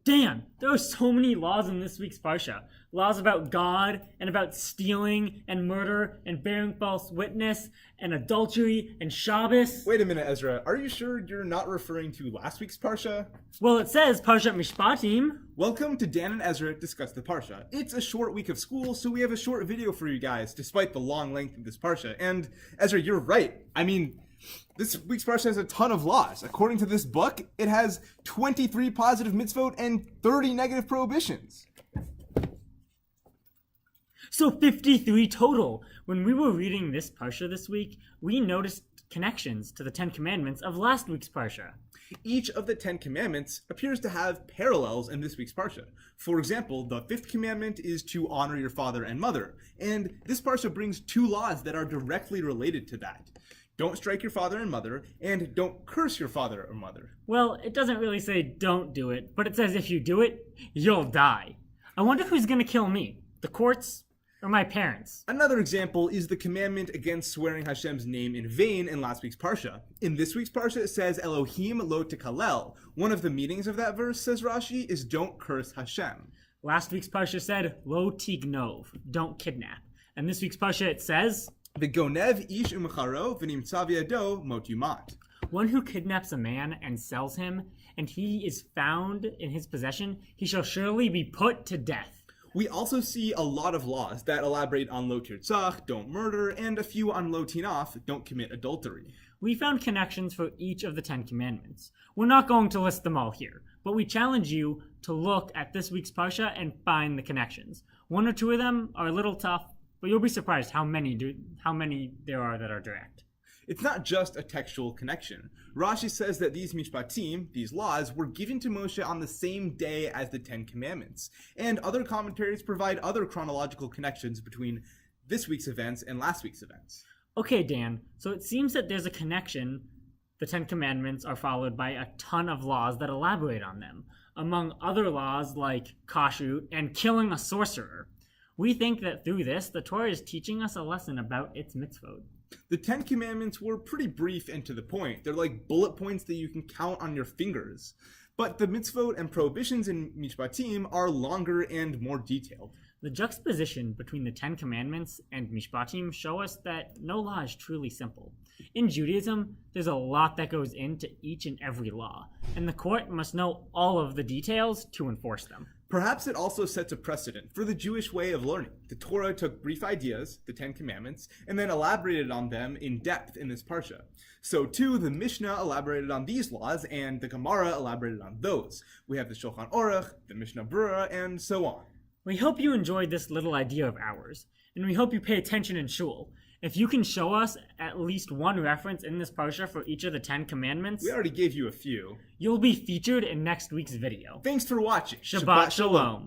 Dan, there are so many laws in this week's Parsha. Laws about God, and about stealing, and murder, and bearing false witness, and adultery, and Shabbos. Wait a minute, Ezra. Are you sure you're not referring to last week's Parsha? Well, it says Parsha Mishpatim. Welcome to Dan and Ezra Discuss the Parsha. It's a short week of school, so we have a short video for you guys, despite the long length of this Parsha. And, Ezra, you're right. I mean, this week's Parsha has a ton of laws. According to this book, it has 23 positive mitzvot and 30 negative prohibitions. So 53 total. When we were reading this Parsha this week, we noticed connections to the Ten Commandments of last week's Parsha. Each of the 10 commandments appears to have parallels in this week's Parsha. For example, the 5th commandment is to honor your father and mother, and this Parsha brings 2 laws that are directly related to that. Don't strike your father and mother, and don't curse your father or mother. Well, it doesn't really say don't do it, but it says if you do it, you'll die. I wonder who's gonna kill me, the courts or my parents? Another example is the commandment against swearing Hashem's name in vain in last week's Parsha. In this week's Parsha, it says Elohim lo tekalel. One of the meanings of that verse, says Rashi, is don't curse Hashem. Last week's Parsha said lo tignov, don't kidnap. And this week's Parsha it says V'gonev ish umcharo v'nimtza v'yado mot yumat. one who kidnaps a man and sells him, and he is found in his possession, he shall surely be put to death. We also see a lot of laws that elaborate on lo tirtzach, don't murder, and a few on lo tinaf, don't commit adultery. We found connections for each of the 10 commandments. We're not going to list them all here, but we challenge you to look at this week's Parsha and find the connections. 1 or 2 of them are a little tough, but you'll be surprised how many there are that are direct. It's not just a textual connection. Rashi says that these Mishpatim, these laws, were given to Moshe on the same day as the 10 Commandments. And other commentaries provide other chronological connections between this week's events and last week's events. Okay, Dan, so it seems that there's a connection. The 10 Commandments are followed by a ton of laws that elaborate on them, among other laws like kashrut and killing a sorcerer. We think that through this, the Torah is teaching us a lesson about its mitzvot. The 10 Commandments were pretty brief and to the point. They're like bullet points that you can count on your fingers. But the mitzvot and prohibitions in Mishpatim are longer and more detailed. The juxtaposition between the 10 Commandments and Mishpatim show us that no law is truly simple. In Judaism, there's a lot that goes into each and every law, and the court must know all of the details to enforce them. Perhaps it also sets a precedent for the Jewish way of learning. The Torah took brief ideas, the 10 Commandments, and then elaborated on them in depth in this Parsha. So too, the Mishnah elaborated on these laws, and the Gemara elaborated on those. We have the Shulchan Aruch, the Mishnah Berurah, and so on. We hope you enjoyed this little idea of ours, and we hope you pay attention in shul. If you can show us at least one reference in this Parsha for each of the 10 Commandments, We already gave you a few. you'll be featured in next week's video. Thanks for watching. Shabbat Shalom.